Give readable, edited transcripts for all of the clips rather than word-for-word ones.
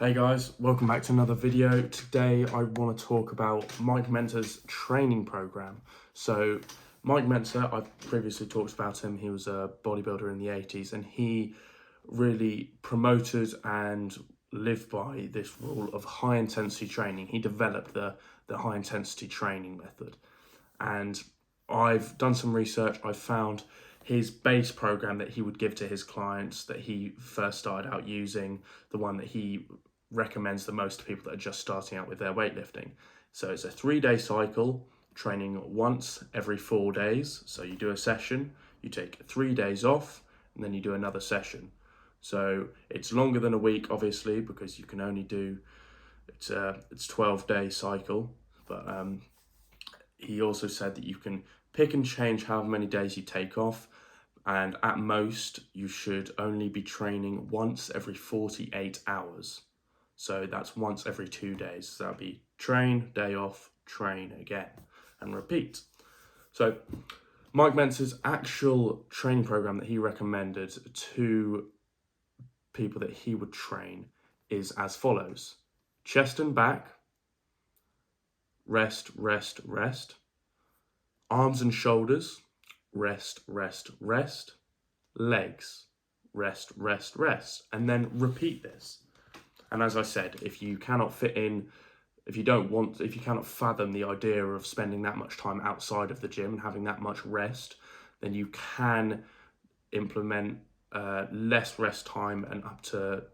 Hey guys, welcome back to another video. Today I want to talk about Mike Mentzer's training program. So Mike Mentzer, I've previously talked about him. He was a bodybuilder in the 80s and he really promoted and lived by this rule of high intensity training. He developed the high intensity training method. And I've done some research. I found his base program that he would give to his clients that he first started out using, the one that he recommends the most to people that are just starting out with their weightlifting. So it's a 3-day cycle, training once every 4 days. So you do a session, you take 3 days off, and then you do another session. So it's longer than a week, obviously, because you can only do, it's 12-day cycle. But he also said that you can pick and change how many days you take off, and at most you should only be training once every 48 hours. So that's once every 2 days. So that'll be train, day off, train again, and repeat. So Mike Mentzer's actual training program that he recommended to people that he would train is as follows: chest and back, rest, rest, rest. Arms and shoulders, rest, rest, rest. Legs, rest, rest, rest. And then repeat this. And as I said, if you cannot fathom the idea of spending that much time outside of the gym and having that much rest, then you can implement less rest time and up to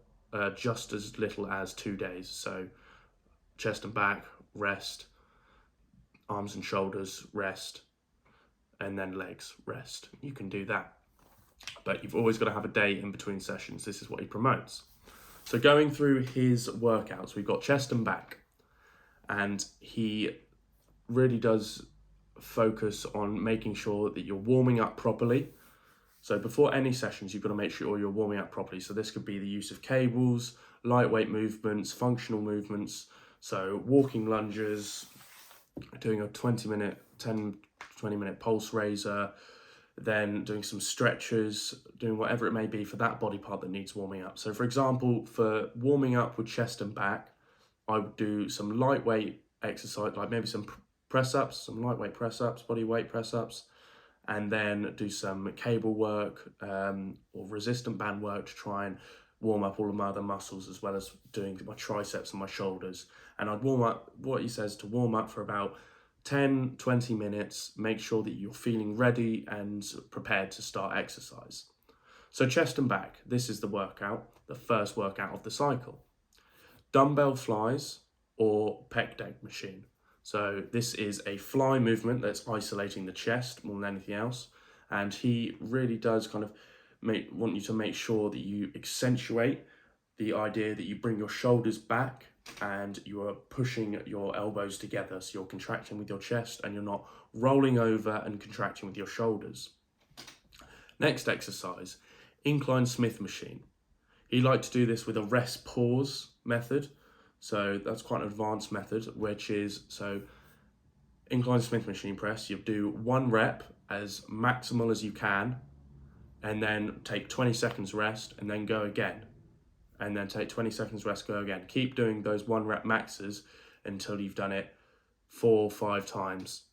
just as little as 2 days. So chest and back, rest, arms and shoulders, rest, and then legs, rest. You can do that. But you've always got to have a day in between sessions. This is what he promotes. So going through his workouts, we've got chest and back. And he really does focus on making sure that you're warming up properly. So before any sessions, you've got to make sure you're warming up properly. So this could be the use of cables, lightweight movements, functional movements. So walking lunges, doing a 20-minute pulse raiser, then doing some stretches, doing whatever it may be for that body part that needs warming up. So for example, for warming up with chest and back, I would do some lightweight exercise, like maybe some press-ups, some lightweight press-ups, body weight press-ups, and then do some cable work or resistant band work to try and warm up all of my other muscles, as well as doing my triceps and my shoulders. And I'd warm up, what he says, to warm up for about 10-20 minutes, make sure that you're feeling ready and prepared to start exercise. So chest and back, this is the workout, the first workout of the cycle. Dumbbell flies or pec deck machine. So this is a fly movement that's isolating the chest more than anything else. And he really does kind of want you to make sure that you accentuate the idea that you bring your shoulders back and you are pushing your elbows together. So you're contracting with your chest and you're not rolling over and contracting with your shoulders. Next exercise, incline Smith machine. He liked to do this with a rest pause method. So that's quite an advanced method, which is, so incline Smith machine press, you do 1 rep as maximal as you can, and then take 20 seconds rest and then go again. And then take 20 seconds rest, go again. Keep doing those 1 rep maxes until you've done it 4 or 5 times.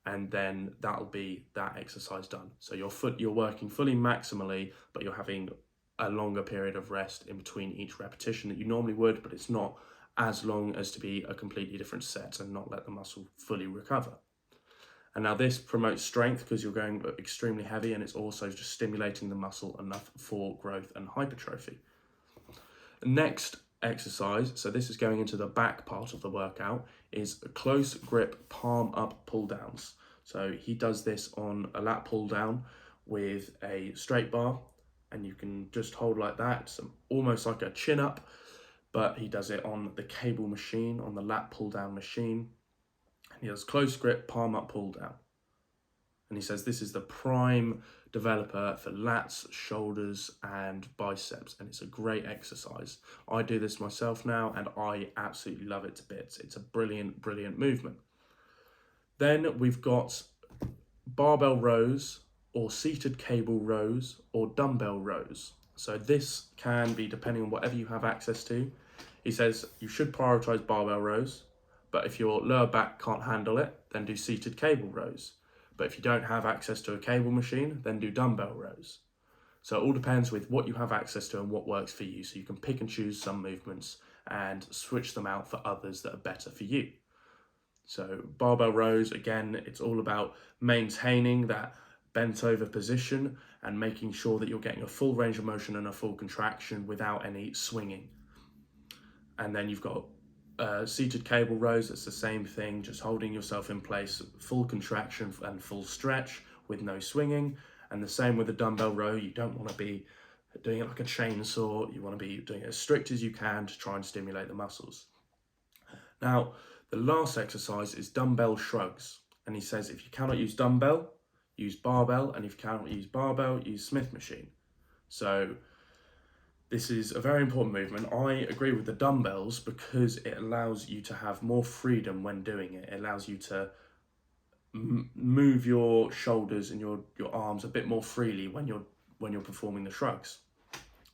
And then that'll be that exercise done. So you're working fully maximally, but you're having a longer period of rest in between each repetition that you normally would, but it's not as long as to be a completely different set and not let the muscle fully recover. And now this promotes strength because you're going extremely heavy, and it's also just stimulating the muscle enough for growth and hypertrophy. Next exercise, so this is going into the back part of the workout, is close grip palm up pull downs. So he does this on a lat pull down with a straight bar, and you can just hold like that, so almost like a chin up, but he does it on the cable machine, on the lat pull down machine. And he does close grip palm up pull down. And he says this is the prime developer for lats, shoulders, and biceps. And it's a great exercise. I do this myself now, and I absolutely love it to bits. It's a brilliant, brilliant movement. Then we've got barbell rows, or seated cable rows, or dumbbell rows. So this can be, depending on whatever you have access to. He says you should prioritize barbell rows, but if your lower back can't handle it, then do seated cable rows. But if you don't have access to a cable machine, then do dumbbell rows. So it all depends with what you have access to and what works for you. So you can pick and choose some movements and switch them out for others that are better for you. So barbell rows, again, it's all about maintaining that bent over position and making sure that you're getting a full range of motion and a full contraction without any swinging. And then you've got seated cable rows. It's the same thing, just holding yourself in place, full contraction and full stretch with no swinging. And the same with the dumbbell row. You don't want to be doing it like a chainsaw. You want to be doing it as strict as you can to try and stimulate the muscles. Now, the last exercise is dumbbell shrugs. And he says if you cannot use dumbbell, use barbell. And if you cannot use barbell, use Smith machine. So this is a very important movement. I agree with the dumbbells because it allows you to have more freedom when doing it. It allows you to move your shoulders and your arms a bit more freely when you're performing the shrugs.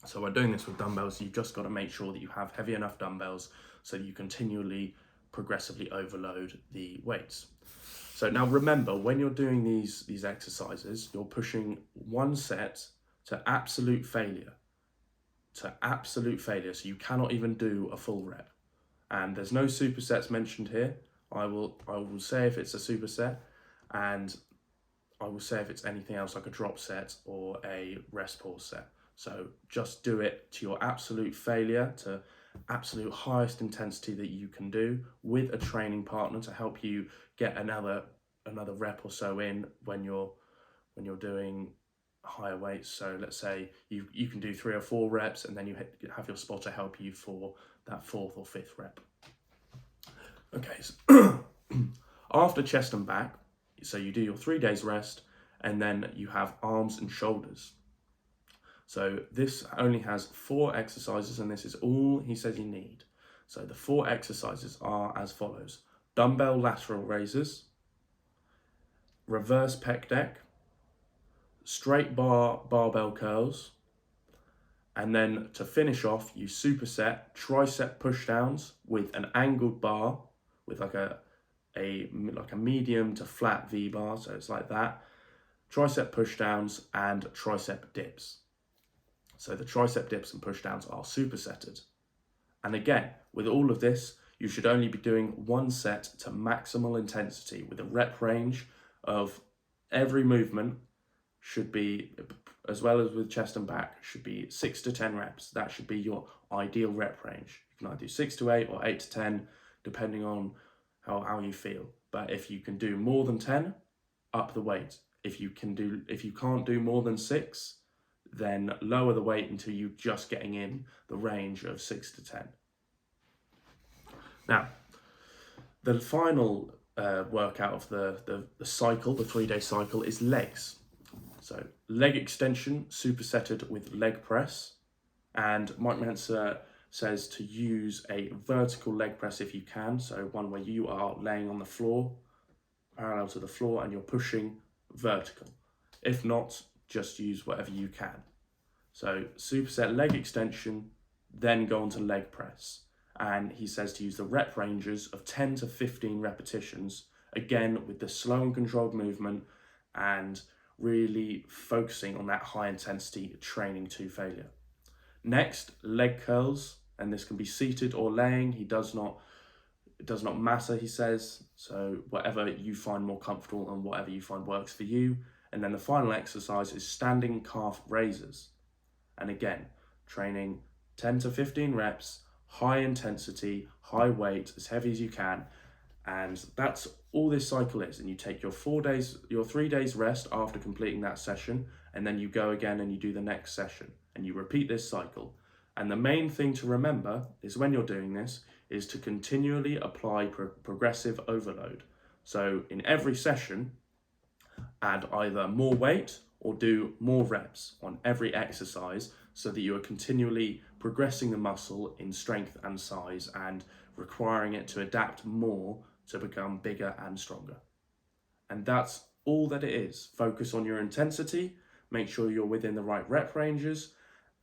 So by doing this with dumbbells, you've just got to make sure that you have heavy enough dumbbells so that you continually progressively overload the weights. So now remember, when you're doing these exercises, you're pushing one set to absolute failure. So you cannot even do a full rep. And there's no supersets mentioned here. I will say if it's a superset, and I will say if it's anything else like a drop set or a rest pause set. So just do it to your absolute failure, to absolute highest intensity that you can do with a training partner to help you get another rep or so in when you're doing higher weights. So let's say you can do 3 or 4 reps, and then you have your spotter help you for that 4th or 5th rep. Okay, so after chest and back, so you do your 3 days rest, and then you have arms and shoulders. So this only has 4 exercises, and this is all he says you need. So the 4 exercises are as follows: dumbbell lateral raises, reverse pec deck, straight bar barbell curls, and then to finish off, you superset tricep push downs with an angled bar with like a medium to flat V bar, so it's like that, tricep push downs and tricep dips. So the tricep dips and push downs are supersetted. And again, with all of this, you should only be doing 1 set to maximal intensity with a rep range of every movement should be, as well as with chest and back, should be 6 to 10 reps. That should be your ideal rep range. You can either do 6 to 8 or 8 to 10, depending on how you feel. But if you can do more than 10, up the weight. If you can't do more than 6, then lower the weight until you're just getting in the range of 6 to 10. Now, the final workout of the cycle, the 3-day cycle, is legs. So leg extension supersetted with leg press, and Mike Mentzer says to use a vertical leg press if you can, so one where you are laying on the floor, parallel to the floor, and you're pushing vertical. If not, just use whatever you can. So superset leg extension, then go on to leg press. And he says to use the rep ranges of 10 to 15 repetitions, again with the slow and controlled movement, and really focusing on that high intensity training to failure. Next, leg curls, and this can be seated or laying. It does not matter, he says, so whatever you find more comfortable and whatever you find works for you. And then the final exercise is standing calf raises. And again, training 10 to 15 reps, high intensity, high weight, as heavy as you can. And that's all this cycle is. And you take your 3 days rest after completing that session, and then you go again and you do the next session, and you repeat this cycle. And the main thing to remember is when you're doing this is to continually apply progressive overload. So in every session, add either more weight or do more reps on every exercise so that you are continually progressing the muscle in strength and size and requiring it to adapt more to become bigger and stronger. And that's all that it is. Focus on your intensity, make sure you're within the right rep ranges,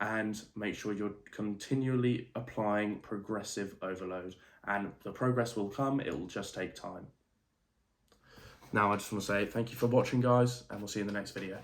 and make sure you're continually applying progressive overload. And the progress will come, it will just take time. Now I just want to say thank you for watching, guys, and we'll see you in the next video.